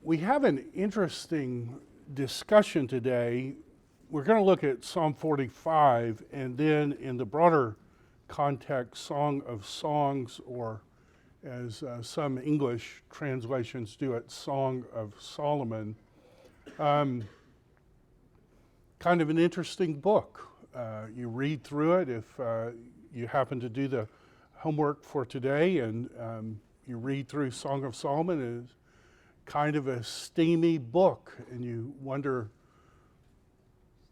We have an interesting discussion today. We're going to look at Psalm 45 and then in the broader context, Song of Songs, or as some English translations do it, Song of Solomon. Kind of an interesting book. You read through it if you happen to do the homework for today, and you read through Song of Solomon. It's kind of a steamy book, and you wonder,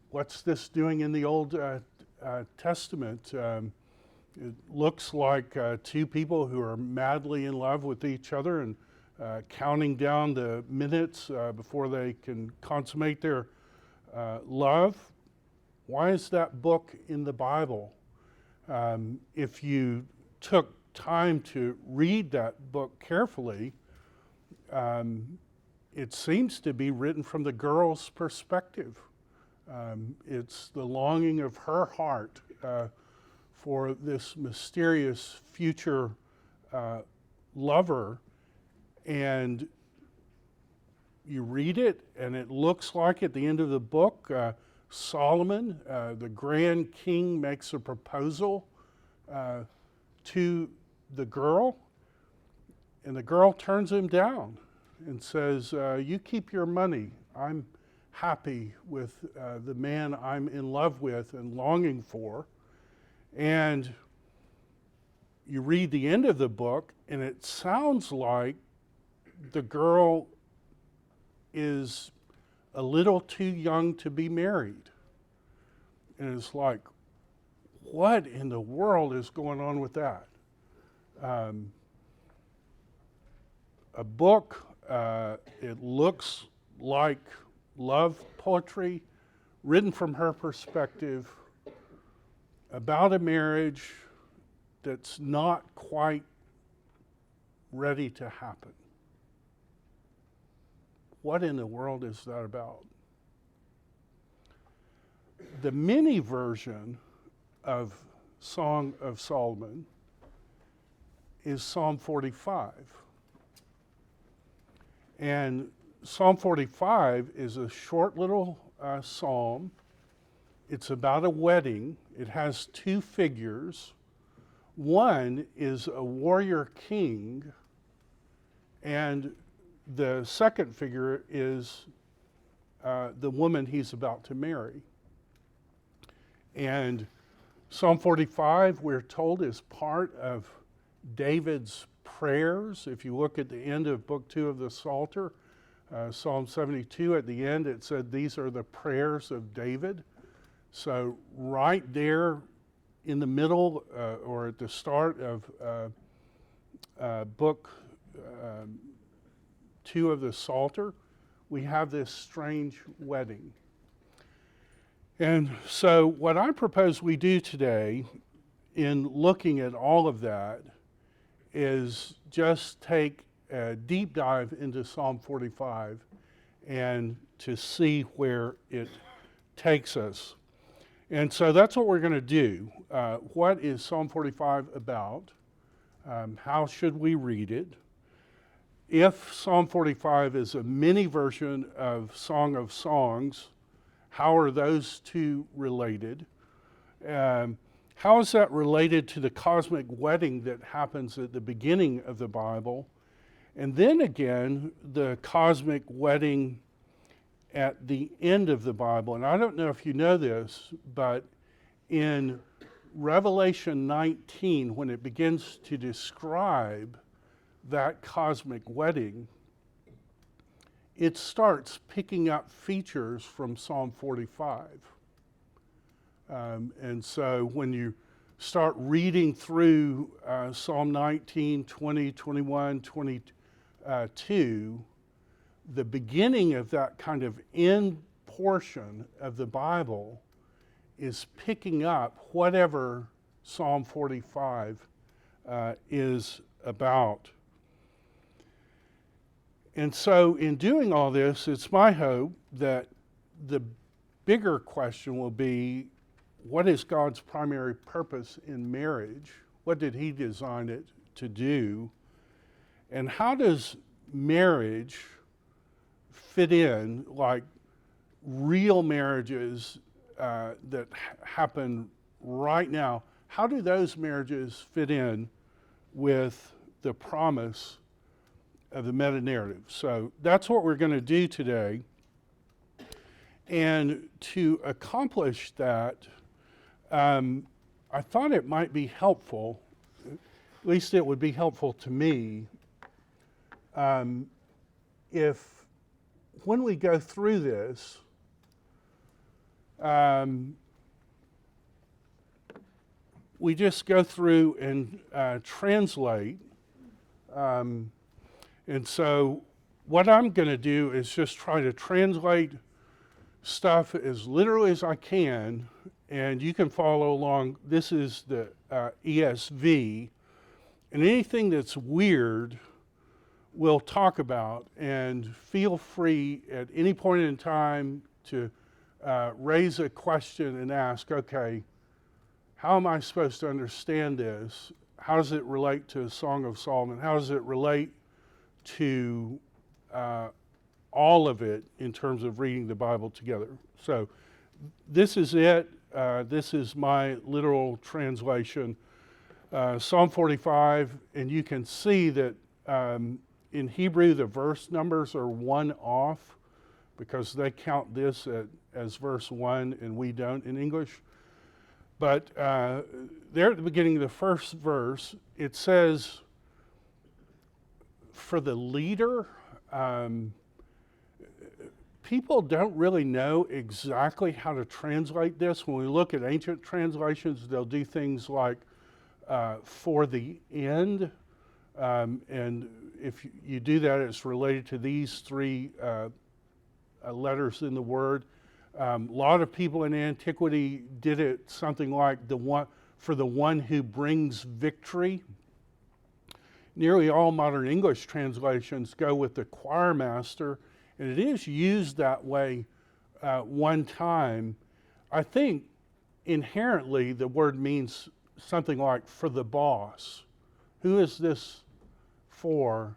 what's this doing in the Old Testament? It looks like two people who are madly in love with each other and counting down the minutes before they can consummate their love. Why is that book in the Bible? If you took time to read that book carefully, it seems to be written from the girl's perspective. It's the longing of her heart for this mysterious future lover, and you read it, and it looks like at the end of the book, Solomon, the grand king, makes a proposal to the girl, and the girl turns him down and says, you keep your money. I'm happy with the man I'm in love with and longing for. And you read the end of the book, and it sounds like the girl is a little too young to be married. And it's like, what in the world is going on with that? A book, it looks like love poetry, written from her perspective, about a marriage that's not quite ready to happen. What in the world is that about? The mini version of Song of Solomon is Psalm 45. And Psalm 45 is a short little psalm. It's about a wedding. It has two figures. One is a warrior king, and the second figure is the woman he's about to marry. And Psalm 45, we're told, is part of David's prayers. If you look at the end of Book 2 of the Psalter, Psalm 72, at the end it said, these are the prayers of David. So right there in the middle or at the start of Book 2 of the Psalter, we have this strange wedding. And so what I propose we do today in looking at all of that is just take a deep dive into Psalm 45 and to see where it takes us. And so that's what we're going to do. What is Psalm 45 about? How should we read it? If Psalm 45 is a mini version of Song of Songs, how are those two related? How is that related to the cosmic wedding that happens at the beginning of the Bible? And then again, the cosmic wedding at the end of the Bible. And I don't know if you know this, but in Revelation 19, when it begins to describe that cosmic wedding, it starts picking up features from Psalm 45. And so when you start reading through Psalm 19, 20, 21, 22, the beginning of that kind of end portion of the Bible is picking up whatever Psalm 45 is about. And so in doing all this, it's my hope that the bigger question will be, what is God's primary purpose in marriage? What did he design it to do? And how does marriage fit in, like real marriages that happen right now, how do those marriages fit in with the promise of the meta-narrative? So that's what we're going to do today. And to accomplish that, I thought it might be helpful, at least it would be helpful to me, if when we go through this, we just go through and translate. And so what I'm going to do is just try to translate stuff as literally as I can, and you can follow along. This is the ESV, and anything that's weird we'll talk about, and feel free at any point in time to raise a question and ask, okay, how am I supposed to understand this? How does it relate to Song of Solomon? How does it relate to all of it in terms of reading the Bible together? So this is it. This is my literal translation. Psalm 45, and you can see that in Hebrew the verse numbers are one off because they count this as verse 1 and we don't in English. But there at the beginning of the first verse, it says, for the leader, people don't really know exactly how to translate this. When we look at ancient translations, they'll do things like for the end, and if you do that, it's related to these three letters in the word. A lot of people in antiquity did it something like for the one who brings victory. Nearly all modern English translations go with the choir master, and it is used that way one time. I think inherently the word means something like for the boss. Who is this for?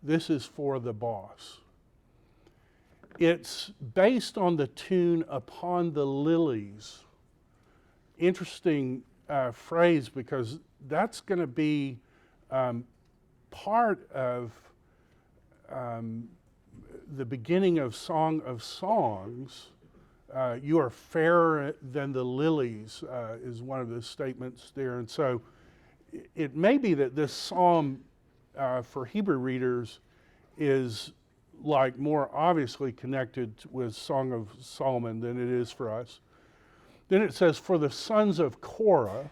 This is for the boss. It's based on the tune Upon the Lilies. Interesting phrase, because that's going to be part of the beginning of Song of Songs. You are fairer than the lilies is one of the statements there. And so it may be that this psalm for Hebrew readers is like more obviously connected with Song of Solomon than it is for us. Then it says, for the sons of Korah.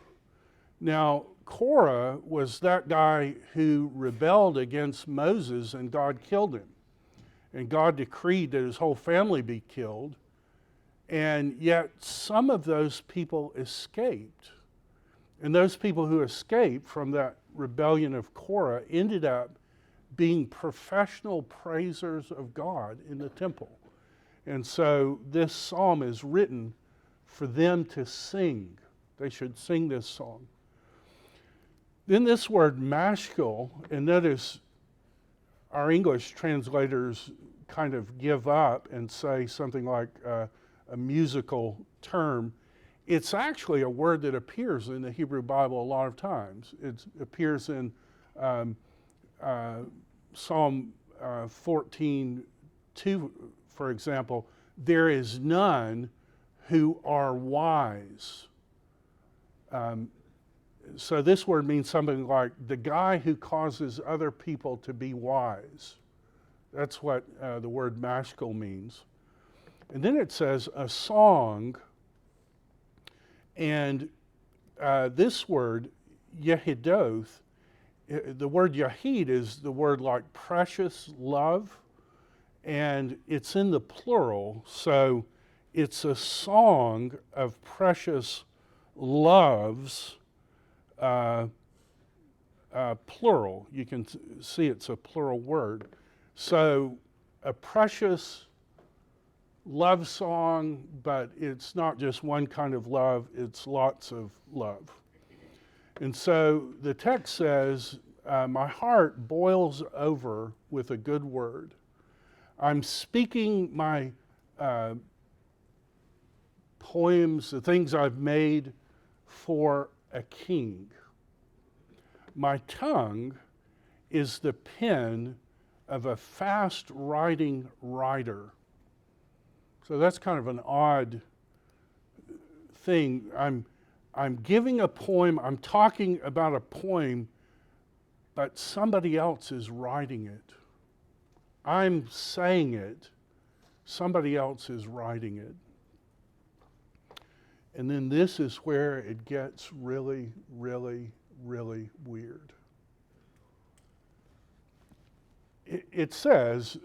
Now, Korah was that guy who rebelled against Moses and God killed him. And God decreed that his whole family be killed. And yet some of those people escaped. And those people who escaped from that rebellion of Korah ended up being professional praisers of God in the temple. And so this psalm is written for them to sing. They should sing this song. Then this word mashkil, and notice our English translators kind of give up and say something like a musical term. It's actually a word that appears in the Hebrew Bible a lot of times. It appears in Psalm 14:2, for example. There is none who are wise. So this word means something like the guy who causes other people to be wise. That's what the word mashkil means. And then it says a song, and this word, yehidoth, the word yahid is the word like precious, love, and it's in the plural, so it's a song of precious loves, plural. You can see it's a plural word. So a precious love song, but it's not just one kind of love, it's lots of love. And so the text says, my heart boils over with a good word. I'm speaking my poems, the things I've made for a king. My tongue is the pen of a fast writing writer. So that's kind of an odd thing. I'm giving a poem, I'm talking about a poem, but somebody else is writing it. I'm saying it, somebody else is writing it. And then this is where it gets really, really, really weird. It says,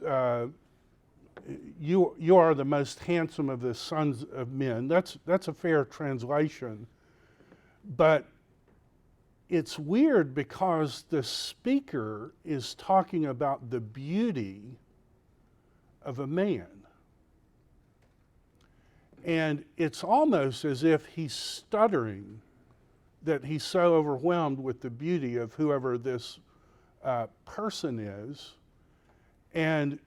you are the most handsome of the sons of men. That's a fair translation. But it's weird because the speaker is talking about the beauty of a man. And it's almost as if he's stuttering, that he's so overwhelmed with the beauty of whoever this person is. And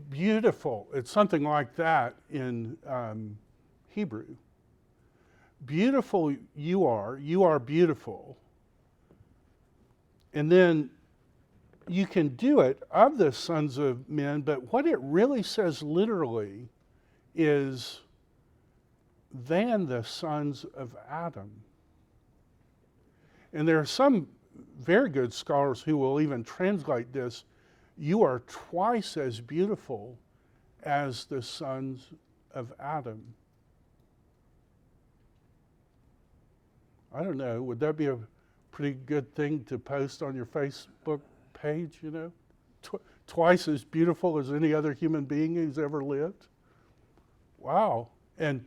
beautiful, it's something like that in Hebrew. Beautiful you are beautiful. And then you can do it of the sons of men, but what it really says literally is than the sons of Adam. And there are some very good scholars who will even translate this, you are twice as beautiful as the sons of Adam. I don't know, would that be a pretty good thing to post on your Facebook page, you know? Twice as beautiful as any other human being who's ever lived? Wow. And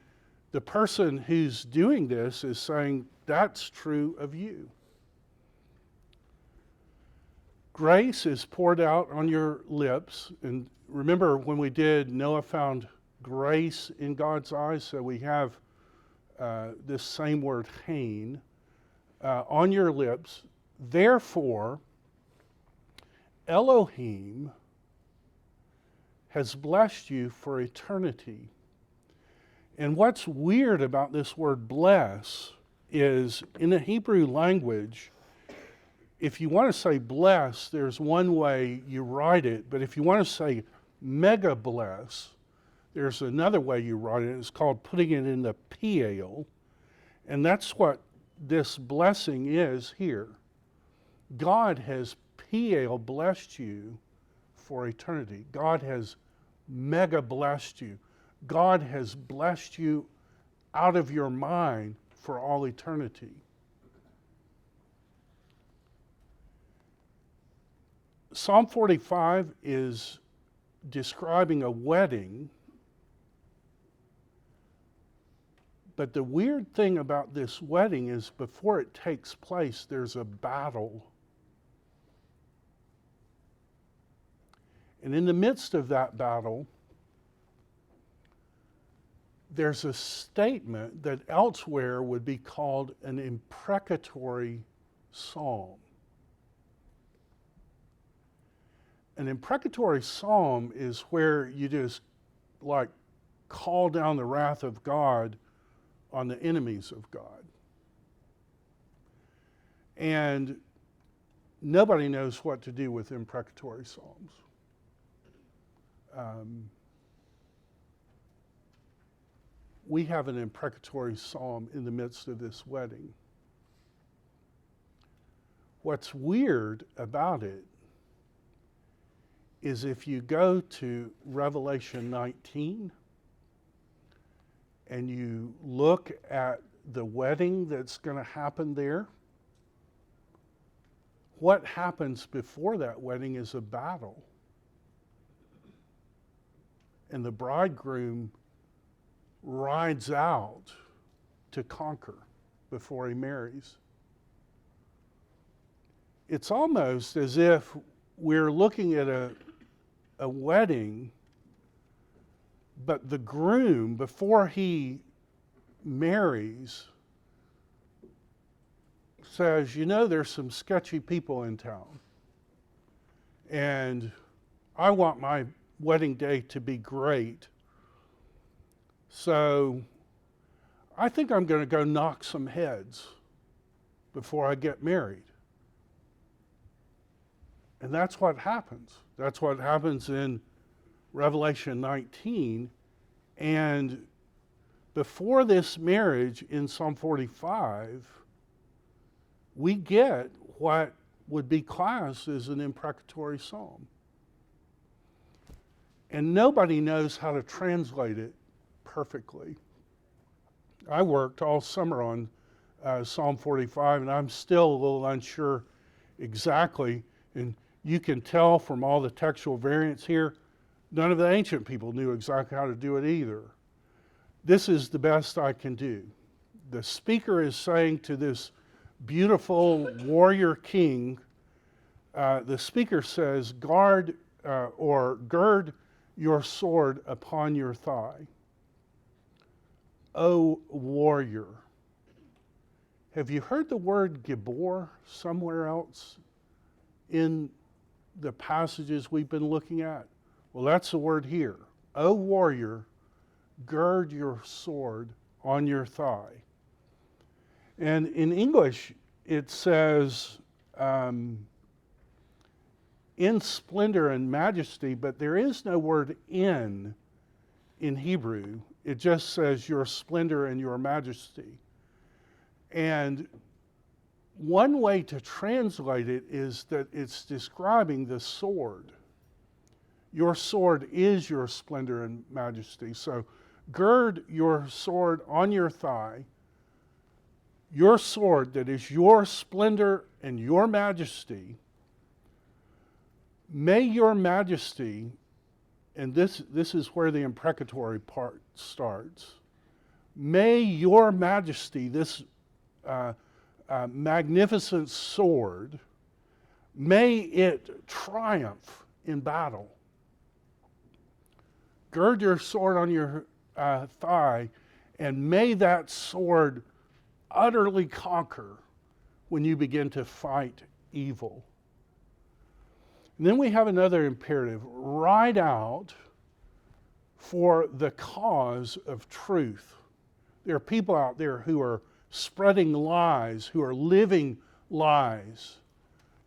the person who's doing this is saying, that's true of you. Grace is poured out on your lips. And remember when we did, Noah found grace in God's eyes, so we have this same word, hain, on your lips. Therefore, Elohim has blessed you for eternity. And what's weird about this word bless is in the Hebrew language, if you want to say bless, there's one way you write it, but if you want to say mega bless, there's another way you write it. It's called putting it in the piel, and that's what this blessing is here. God has piel blessed you for eternity. God has mega blessed you. God has blessed you out of your mind for all eternity. Psalm 45 is describing a wedding, but the weird thing about this wedding is before it takes place, there's a battle. And in the midst of that battle, there's a statement that elsewhere would be called an imprecatory psalm. An imprecatory psalm is where you just like call down the wrath of God on the enemies of God. And nobody knows what to do with imprecatory psalms. We have an imprecatory psalm in the midst of this wedding. What's weird about it is if you go to Revelation 19 and you look at the wedding that's going to happen there, what happens before that wedding is a battle. And the bridegroom rides out to conquer before he marries. It's almost as if we're looking at a wedding, but the groom, before he marries, says, you know, there's some sketchy people in town. And I want my wedding day to be great. So I think I'm going to go knock some heads before I get married. And that's what happens. That's what happens in Revelation 19. And before this marriage in Psalm 45, we get what would be classed as an imprecatory psalm. And nobody knows how to translate it perfectly. I worked all summer on Psalm 45, and I'm still a little unsure exactly. And you can tell from all the textual variants here, none of the ancient people knew exactly how to do it either. This is the best I can do. The speaker is saying to this beautiful warrior king, the speaker says, guard or gird your sword upon your thigh. O warrior. Have you heard the word Gibor somewhere else in the passages we've been looking at? Well, that's the word here. O warrior, gird your sword on your thigh. And in English, it says, in splendor and majesty, but there is no word in Hebrew. It just says your splendor and your majesty. And one way to translate it is that it's describing the sword. Your sword is your splendor and majesty. So gird your sword on your thigh. Your sword that is your splendor and your majesty. May your majesty, and this is where the imprecatory part starts. May your majesty, this magnificent sword, may it triumph in battle. Gird your sword on your thigh, and may that sword utterly conquer when you begin to fight evil. And then we have another imperative. Ride out for the cause of truth. There are people out there who are spreading lies, who are living lies.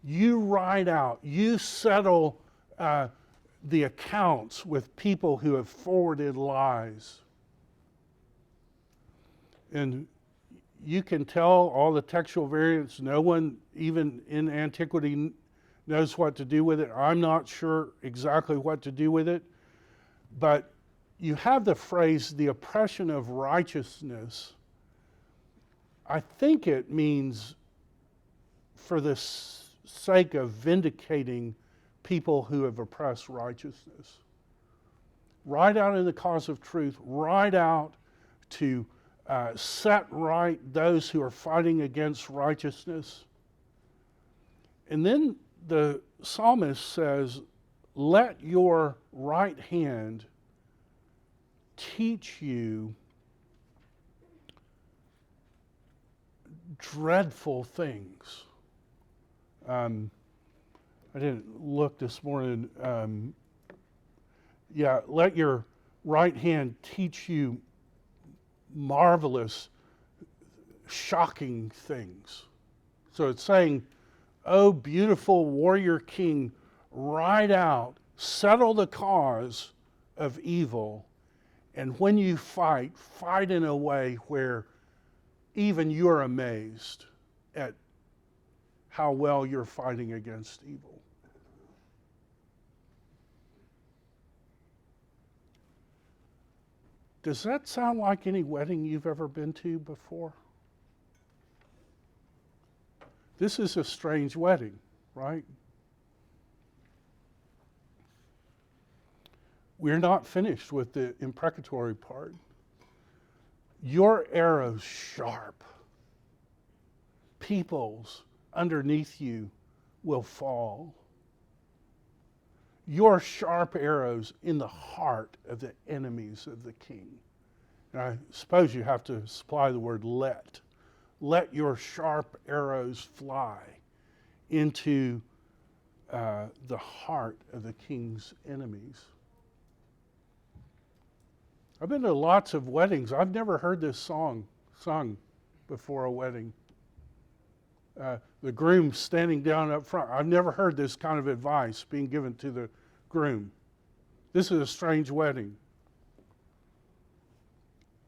You ride out. You settle the accounts with people who have forwarded lies. And you can tell all the textual variants, no one even in antiquity knows what to do with it. I'm not sure exactly what to do with it. But you have the phrase, the oppression of righteousness. I think it means for the sake of vindicating people who have oppressed righteousness. Ride out in the cause of truth. Ride out to set right those who are fighting against righteousness. And then the psalmist says, let your right hand teach you dreadful things. I didn't look this morning. Let your right hand teach you marvelous, shocking things. So it's saying, oh, beautiful warrior king, ride out, settle the cause of evil, and when you fight, fight in a way where even you're amazed at how well you're fighting against evil. Does that sound like any wedding you've ever been to before? This is a strange wedding, right? We're not finished with the imprecatory part. Your arrow's sharp. Peoples underneath you will fall. Your sharp arrows in the heart of the enemies of the king. And I suppose you have to supply the word let. Let your sharp arrows fly into the heart of the king's enemies. I've been to lots of weddings. I've never heard this song sung before a wedding. The groom standing down up front. I've never heard this kind of advice being given to the groom. This is a strange wedding.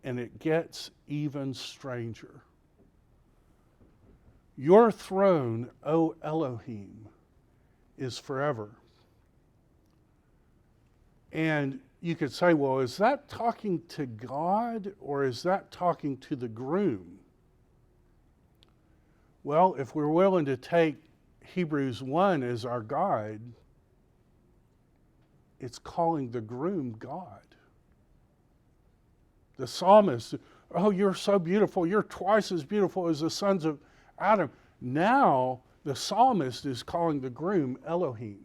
And it gets even stranger. Your throne, O Elohim, is forever. And you could say, well, is that talking to God or is that talking to the groom? Well, if we're willing to take Hebrews 1 as our guide, it's calling the groom God. The psalmist, oh, you're so beautiful. You're twice as beautiful as the sons of Adam. Now, the psalmist is calling the groom Elohim.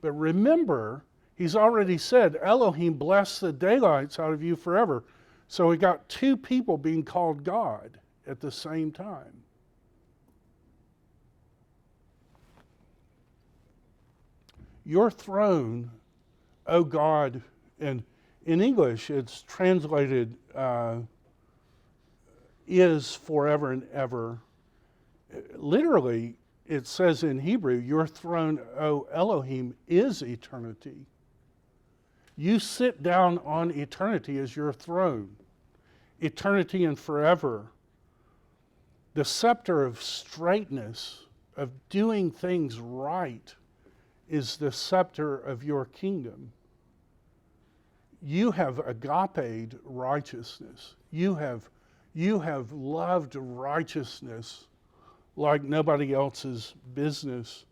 But remember, he's already said, Elohim, bless the daylights out of you forever. So we got two people being called God at the same time. Your throne, O God, and in English it's translated is forever and ever. Literally, it says in Hebrew, your throne, O Elohim, is eternity. You sit down on eternity as your throne. Eternity and forever. The scepter of straightness, of doing things right, is the scepter of your kingdom. You have agaped righteousness. You have loved righteousness like nobody else's business,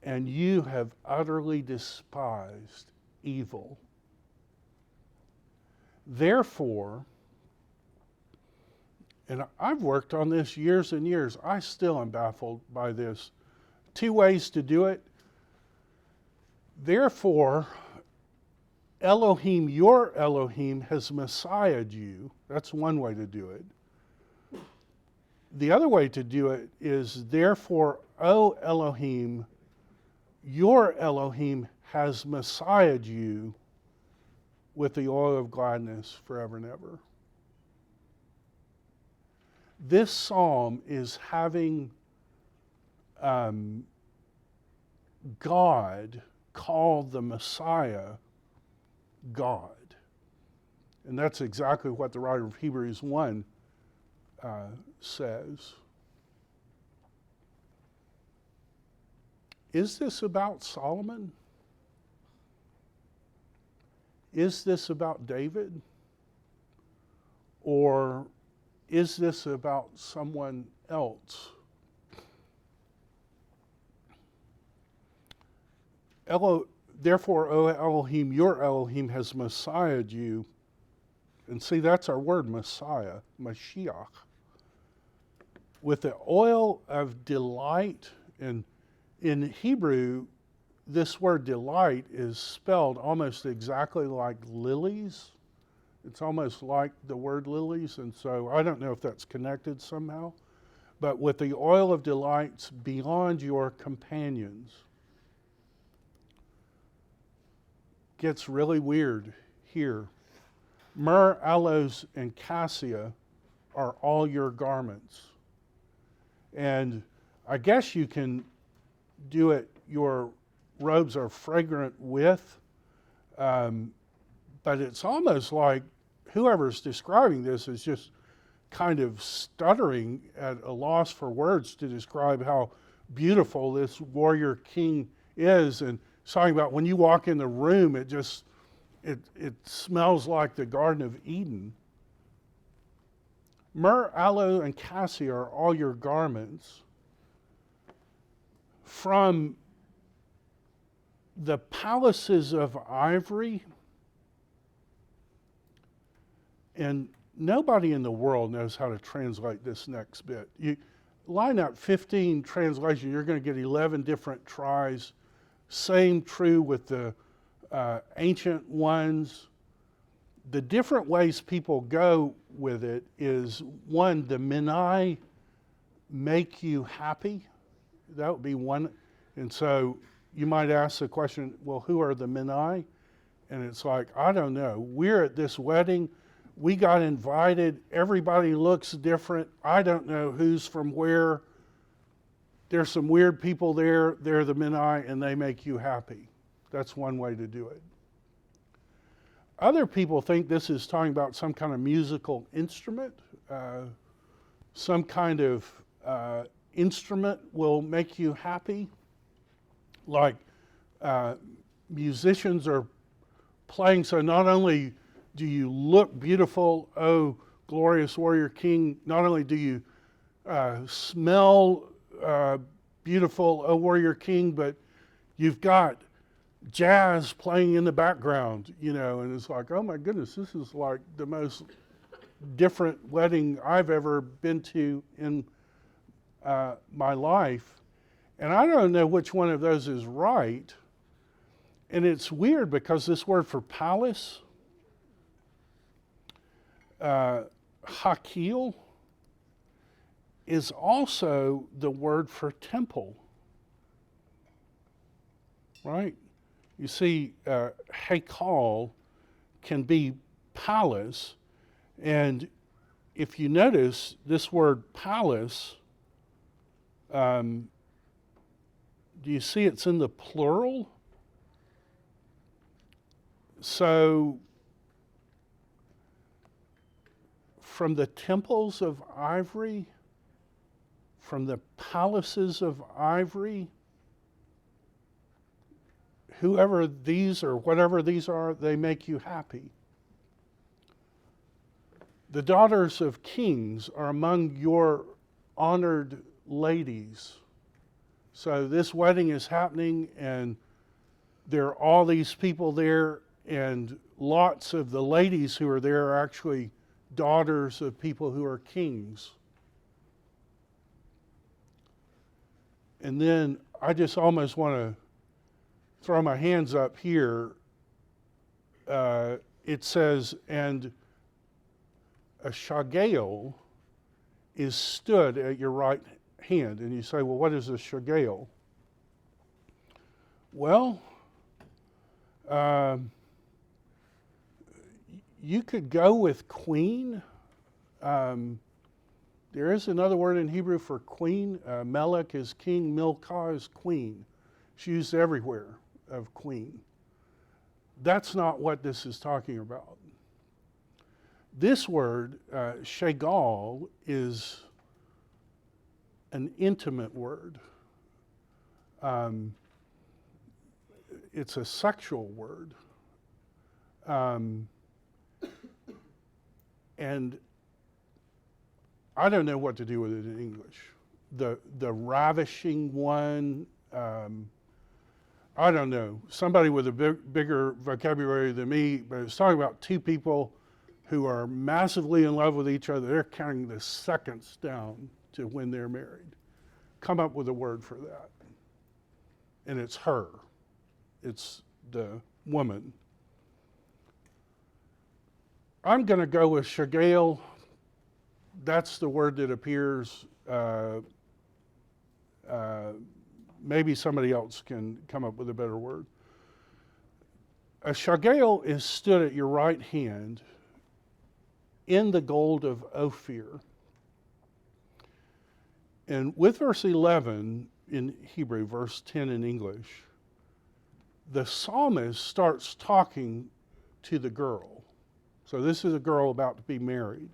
and you have utterly despised evil. Therefore, and I've worked on this years and years, I still am baffled by this. Two ways to do it. Therefore, Elohim, your Elohim, has Messiahed you. That's one way to do it. The other way to do it is, therefore, O Elohim, your Elohim has Messiahed you with the oil of gladness forever and ever. This psalm is having God call the Messiah God. And that's exactly what the writer of Hebrews 1 says. Is this about Solomon? Is this about David? Or is this about someone else? Therefore, O Elohim, your Elohim has Messiahed you. And see, that's our word, Messiah, Mashiach. With the oil of delight. And in Hebrew, this word delight is spelled almost exactly like lilies. It's almost like the word lilies, and so I don't know if that's connected somehow. But with the oil of delights beyond your companions. Gets really weird here. Myrrh, aloes, and cassia are all your garments. And I guess you can do it, your robes are fragrant with, but it's almost like whoever's describing this is just kind of stuttering at a loss for words to describe how beautiful this warrior king is. And talking about when you walk in the room, it smells like the Garden of Eden. Myrrh, aloe, and cassia are all your garments. From the palaces of ivory, and nobody in the world knows how to translate this next bit. You line up 15 translations, you're going to get 11 different tries. Same true with the ancient ones. The different ways people go with it is, one, the Menai make you happy. That would be one. And so you might ask the question, well, who are the Menai? And it's like, I don't know. We're at this wedding. We got invited. Everybody looks different. I don't know who's from where. There's some weird people there. They're the Menai, and they make you happy. That's one way to do it. Other people think this is talking about some kind of musical instrument. Some kind of instrument will make you happy. Like musicians are playing, so not only do you look beautiful, oh glorious warrior king, not only do you smell beautiful, oh warrior king, but you've got jazz playing in the background, you know, and it's like, oh my goodness, this is like the most different wedding I've ever been to in my life. And I don't know which one of those is right. And it's weird because this word for palace, hakil, is also the word for temple, right? You see, Hakal can be palace, and if you notice this word palace, do you see it's in the plural? So, from the temples of ivory, from the palaces of ivory, whoever these or whatever these are, they make you happy. The daughters of kings are among your honored ladies. So this wedding is happening, and there are all these people there, and lots of the ladies who are there are actually daughters of people who are kings. And then I just almost want to throw my hands up here. It says, and a shagale is stood at your right hand. And you say, well, what is a shagale? Well, you could go with queen. There is another word in Hebrew for queen. Melech is king, Milcah is queen. It's used everywhere of queen. That's not what this is talking about. This word, shagal, is an intimate word. It's a sexual word. And I don't know what to do with it in English. The ravishing one, I don't know. Somebody with a bigger vocabulary than me, but it's talking about two people who are massively in love with each other. They're counting the seconds down to when they're married. Come up with a word for that. And it's her. It's the woman. I'm going to go with shagale. That's the word that appears. Maybe somebody else can come up with a better word. A shagale is stood at your right hand in the gold of Ophir. And with verse 11 in Hebrew, verse 10 in English, the psalmist starts talking to the girl. So this is a girl about to be married.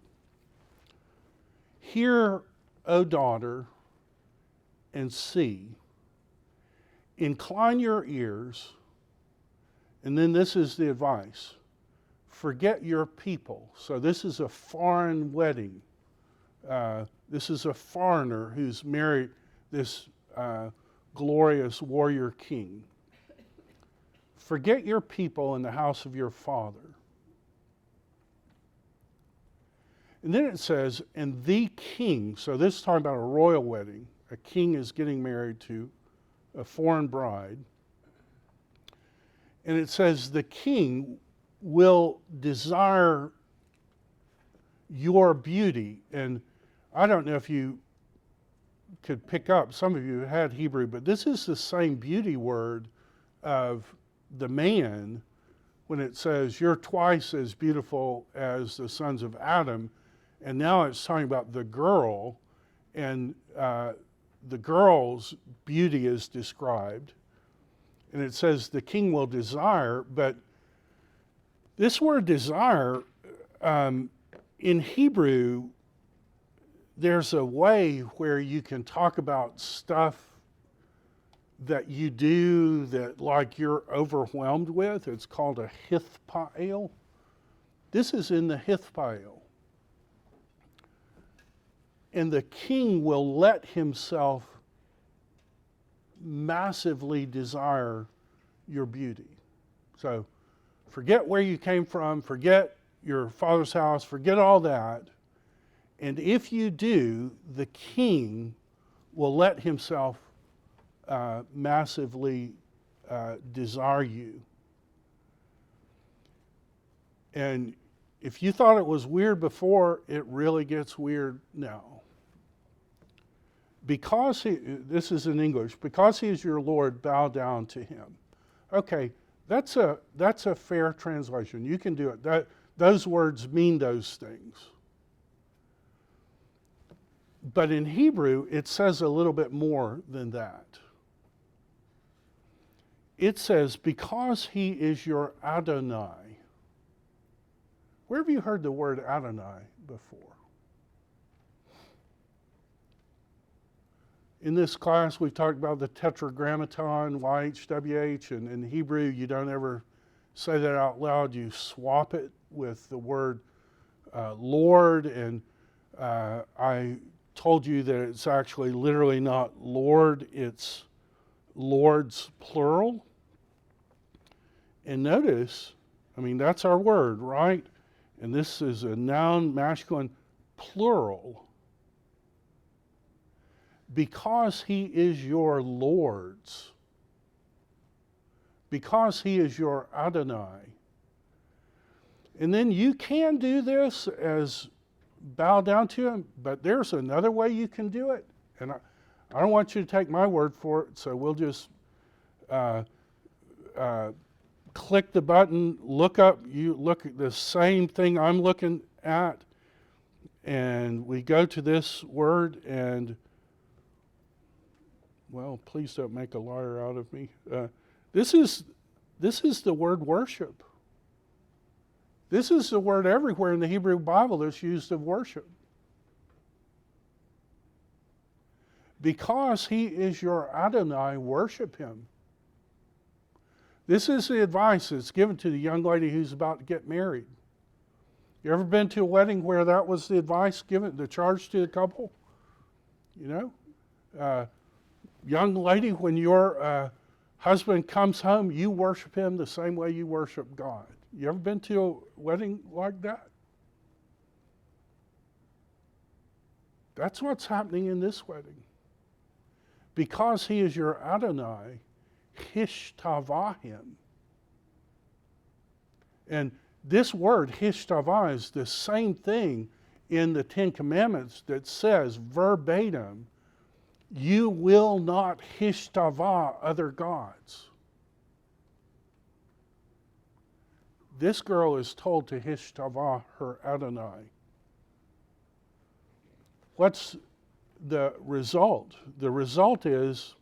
Hear, O daughter, and see. Incline your ears. And then this is the advice. Forget your people. So this is a foreign wedding. This is a foreigner who's married this glorious warrior king. Forget your people in the house of your father. And then it says, and the king, so this is talking about a royal wedding. A king is getting married to a foreign bride. And it says, the king will desire your beauty. And I don't know if you could pick up, some of you had Hebrew, but this is the same beauty word of the man when it says, you're twice as beautiful as the sons of Adam. And now it's talking about the girl, and the girl's beauty is described. And it says the king will desire, but this word desire, in Hebrew, there's a way where you can talk about stuff that you do that like you're overwhelmed with. It's called a hithpael. This is in the hithpael. And the king will let himself massively desire your beauty. So forget where you came from, forget your father's house, forget all that. And if you do, the king will let himself massively desire you. And if you thought it was weird before, it really gets weird now. Because this is in English, because he is your Lord, bow down to him. Okay, that's a fair translation. You can do it. Those words mean those things. But in Hebrew, it says a little bit more than that. It says, because he is your Adonai. Where have you heard the word Adonai before? In this class, we've talked about the tetragrammaton, YHWH, and in Hebrew, you don't ever say that out loud. You swap it with the word Lord, and I told you that it's actually literally not Lord, it's Lords plural. And notice, I mean, that's our word, right? And this is a noun masculine plural. Because he is your Lord's. Because he is your Adonai. And then you can do this as bow down to him, but there's another way you can do it. And I don't want you to take my word for it, so we'll just click the button, look up, you look at the same thing I'm looking at, and we go to this word, and well, please don't make a liar out of me. This is the word worship. This is the word everywhere in the Hebrew Bible that's used of worship. Because he is your Adonai, worship him. This is the advice that's given to the young lady who's about to get married. You ever been to a wedding where that was the advice given, the charge to the couple? You know? Young lady, when your husband comes home, you worship him the same way you worship God. You ever been to a wedding like that? That's what's happening in this wedding. Because he is your Adonai, hishtavah him. And this word, hishtavah, is the same thing in the Ten Commandments that says verbatim, you will not hishtavah other gods. This girl is told to hishtavah her Adonai. What's the result? The result is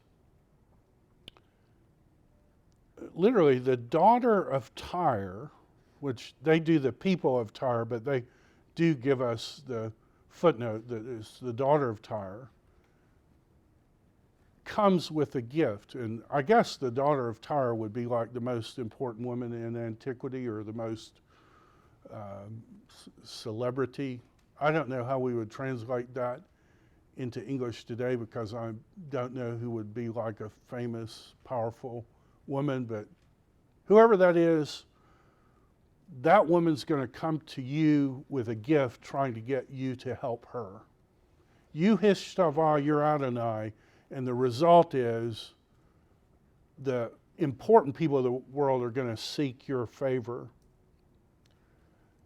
literally the daughter of Tyre, which they do the people of Tyre, but they do give us the footnote that is the daughter of Tyre, comes with a gift. And I guess the daughter of Tyre would be like the most important woman in antiquity, or the most celebrity. I don't know how we would translate that into English today, because I don't know who would be like a famous, powerful woman, but whoever that is, that woman's going to come to you with a gift trying to get you to help her. You hishtavah your Adonai, and the result is the important people of the world are going to seek your favor.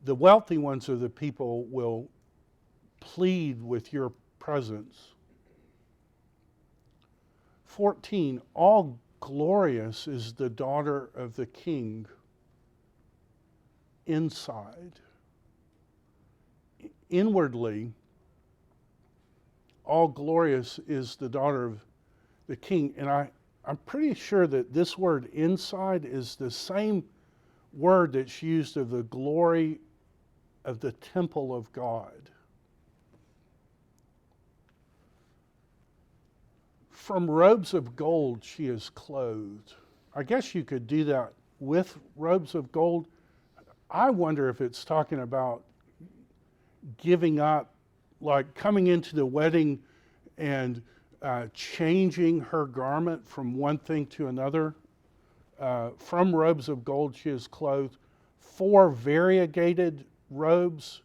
The wealthy ones of the people will plead with your presence. 14, all glorious is the daughter of the king inside. Inwardly, all glorious is the daughter of the king. And I'm pretty sure that this word inside is the same word that's used of the glory of the temple of God. From robes of gold she is clothed. I guess you could do that with robes of gold. I wonder if it's talking about giving up, like coming into the wedding and changing her garment from one thing to another. From robes of gold she is clothed. 4 variegated robes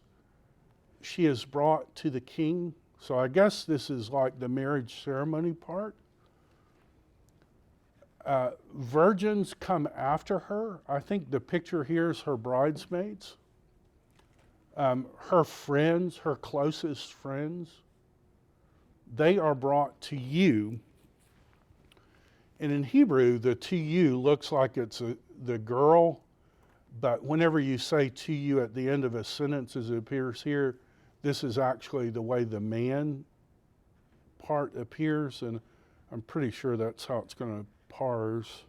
she is brought to the king. So I guess this is like the marriage ceremony part. Virgins come after her. I think the picture here is her bridesmaids. Her friends, her closest friends, they are brought to you. And in Hebrew, the to you looks like it's the girl, but whenever you say to you at the end of a sentence as it appears here, this is actually the way the man part appears, and I'm pretty sure that's how it's going to parse.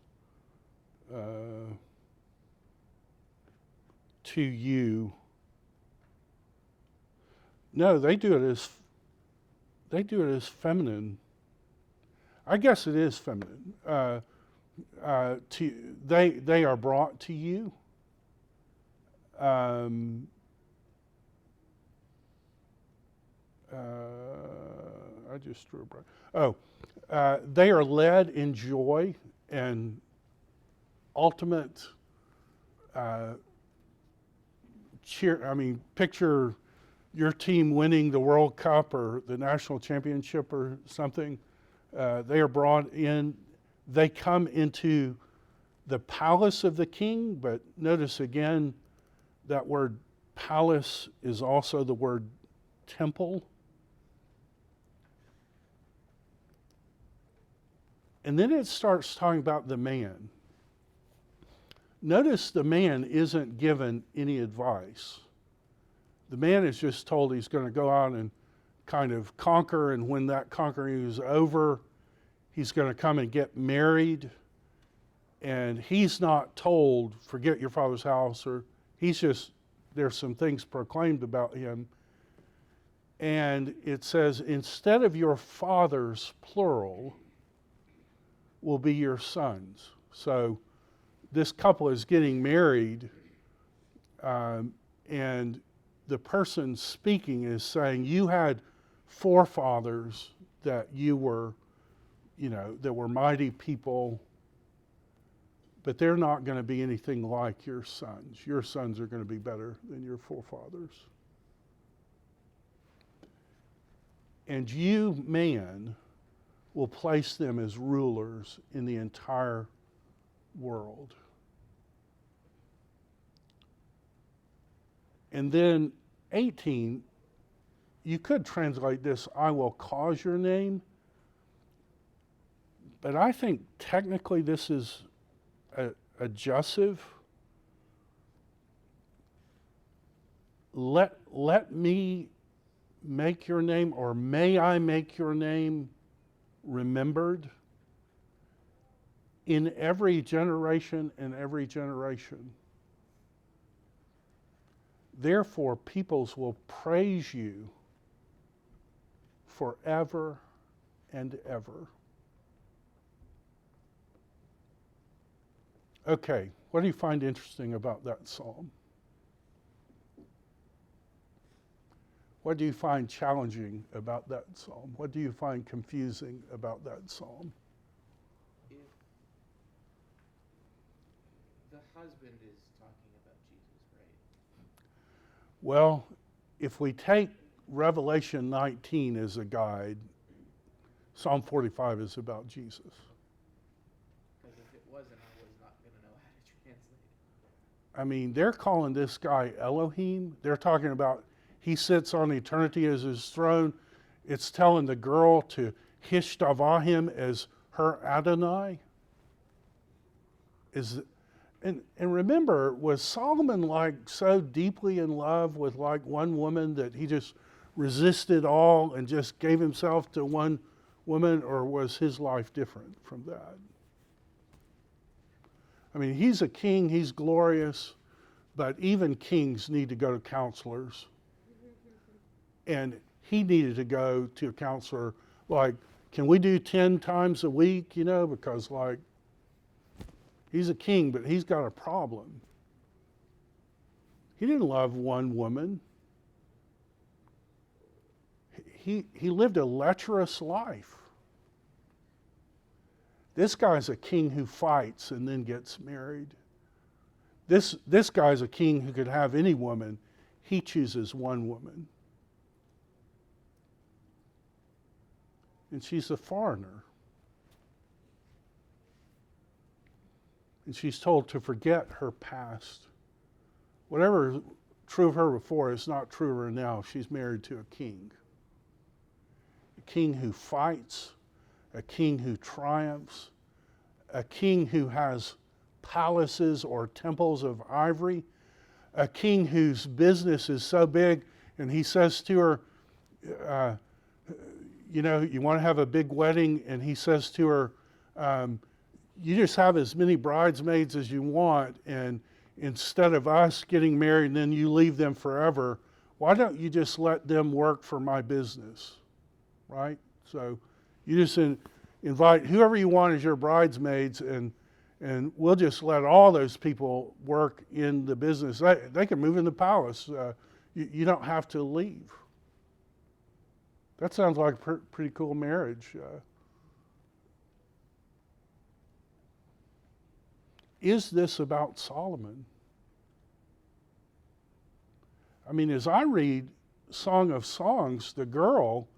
To you. No, they do it as feminine. I guess it is feminine. They are brought to you. I just drew a break. They are led in joy and ultimate cheer. I mean, picture your team winning the World Cup or the national championship or something. They are brought in. They come into the palace of the king, but notice again that word palace is also the word temple. And then it starts talking about the man. Notice the man isn't given any advice. The man is just told he's going to go out and kind of conquer, and when that conquering is over, he's going to come and get married. And he's not told, forget your father's house, or he's just, there's some things proclaimed about him. And it says, instead of your fathers, plural, will be your sons. So this couple is getting married, and the person speaking is saying, you had forefathers that you were, that were mighty people, but they're not going to be anything like your sons. Your sons are going to be better than your forefathers. And you, man, will place them as rulers in the entire world. And then 18, you could translate this, I will cause your name, but I think technically this is adjussive. Let me make your name, or may I make your name remembered in every generation and every generation. Therefore, peoples will praise you forever and ever. Okay, what do you find interesting about that psalm? What do you find challenging about that psalm? What do you find confusing about that psalm? If the husband is talking about Jesus, right? Well, if we take Revelation 19 as a guide, Psalm 45 is about Jesus. Because if it wasn't, I was not going to know how to translate it. I mean, they're calling this guy Elohim. They're talking about he sits on eternity as his throne. It's telling the girl to hishtavah him as her Adonai? And remember, was Solomon like so deeply in love with like one woman that he just resisted all and just gave himself to one woman, or was his life different from that? I mean, he's a king, he's glorious, but even kings need to go to counselors. And he needed to go to a counselor, like, can we do 10 times a week, because like, he's a king, but he's got a problem. He didn't love one woman. He lived a lecherous life. This guy's a king who fights and then gets married. This guy's a king who could have any woman. He chooses one woman. And she's a foreigner. And she's told to forget her past. Whatever is true of her before is not true of her now. She's married to a king. A king who fights, a king who triumphs, a king who has palaces or temples of ivory, a king whose business is so big, and he says to her, you want to have a big wedding, and he says to her, you just have as many bridesmaids as you want, and instead of us getting married and then you leave them forever, why don't you just let them work for my business, right? So you just invite whoever you want as your bridesmaids, and we'll just let all those people work in the business. They can move in the palace. You don't have to leave. That sounds like a pretty cool marriage. Is this about Solomon? I mean, as I read Song of Songs, the girl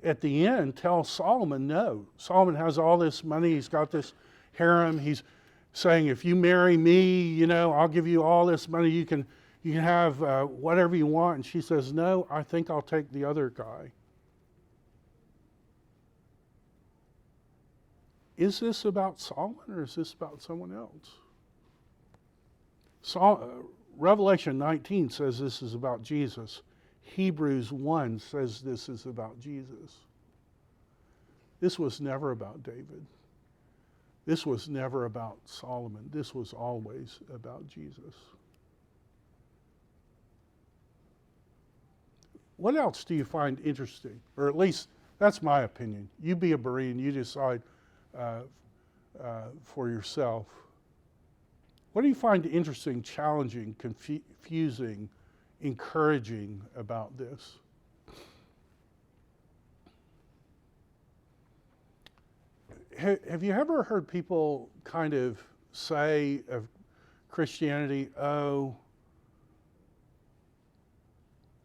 at the end tells Solomon no. Solomon has all this money. He's got this harem. He's saying, if you marry me, I'll give you all this money. You can have whatever you want. And she says, no, I think I'll take the other guy. Is this about Solomon, or is this about someone else? Revelation 19 says this is about Jesus. Hebrews 1 says this is about Jesus. This was never about David. This was never about Solomon. This was always about Jesus. What else do you find interesting? Or at least that's my opinion. You be a Berean, you decide for yourself. What do you find interesting, challenging, confusing, encouraging about this? Have you ever heard people kind of say of Christianity, oh,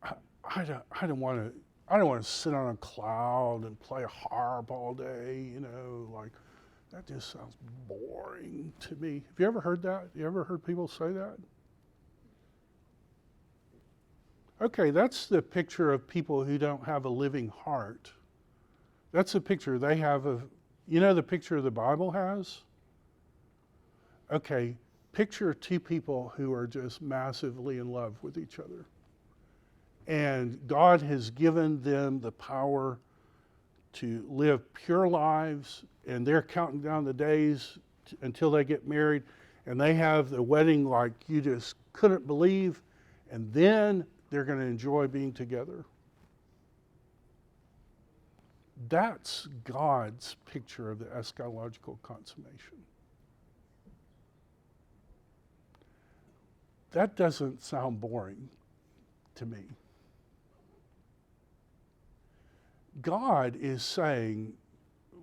I don't want to sit on a cloud and play a harp all day, like that just sounds boring to me. Have you ever heard that? You ever heard people say that? Okay, that's the picture of people who don't have a living heart. That's the picture they have of, the picture the Bible has? Okay, picture two people who are just massively in love with each other. And God has given them the power to live pure lives, and they're counting down the days until they get married, and they have the wedding like you just couldn't believe, and then they're going to enjoy being together. That's God's picture of the eschatological consummation. That doesn't sound boring to me. God is saying,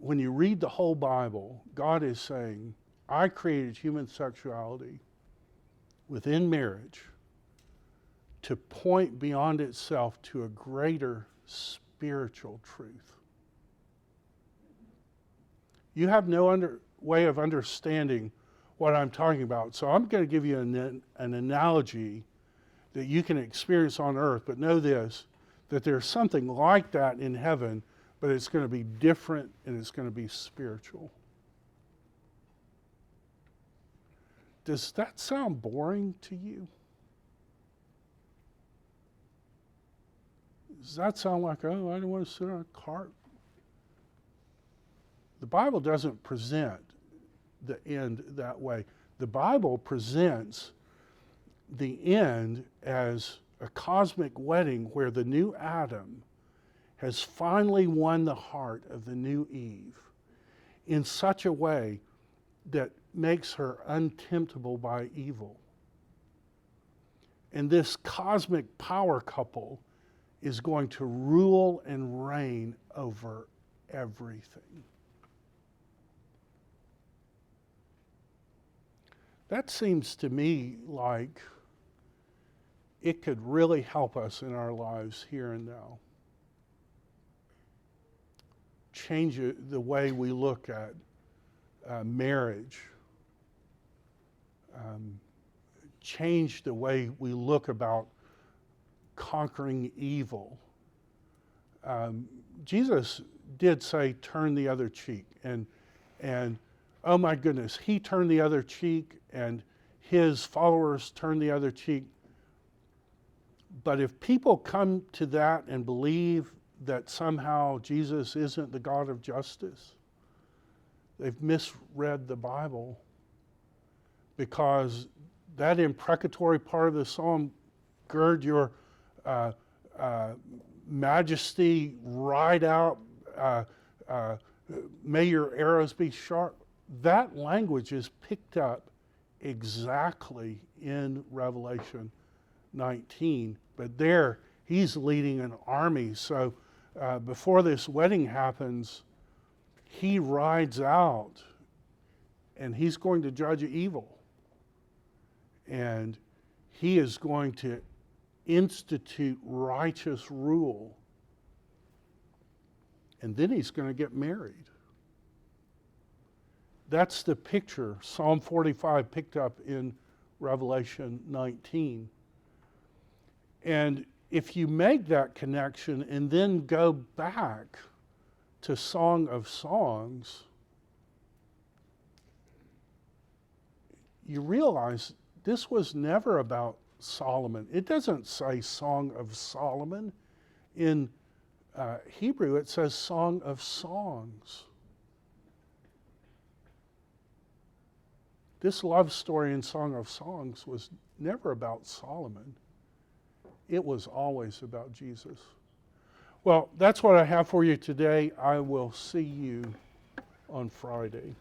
when you read the whole Bible, God is saying, I created human sexuality within marriage to point beyond itself to a greater spiritual truth. You have no way of understanding what I'm talking about, so I'm going to give you an analogy that you can experience on earth, but know this, that there's something like that in heaven, but it's going to be different and it's going to be spiritual. Does that sound boring to you? Does that sound like, oh, I don't want to sit on a cart? The Bible doesn't present the end that way. The Bible presents the end as a cosmic wedding where the new Adam has finally won the heart of the new Eve in such a way that makes her untemptable by evil. And this cosmic power couple is going to rule and reign over everything. That seems to me like it could really help us in our lives here and now. Change the way we look at marriage. Change the way we look about conquering evil. Jesus did say, turn the other cheek. And oh my goodness, he turned the other cheek and his followers turned the other cheek. But if people come to that and believe that somehow Jesus isn't the God of justice, they've misread the Bible, because that imprecatory part of the psalm, gird your majesty, ride out, may your arrows be sharp. That language is picked up exactly in Revelation 19. But there, he's leading an army. So before this wedding happens, he rides out and he's going to judge evil. And he is going to institute righteous rule. And then he's going to get married. That's the picture Psalm 45 picked up in Revelation 19. And if you make that connection and then go back to Song of Songs, you realize this was never about Solomon. It doesn't say Song of Solomon. In Hebrew, it says Song of Songs. This love story in Song of Songs was never about Solomon. It was always about Jesus. Well, that's what I have for you today. I will see you on Friday.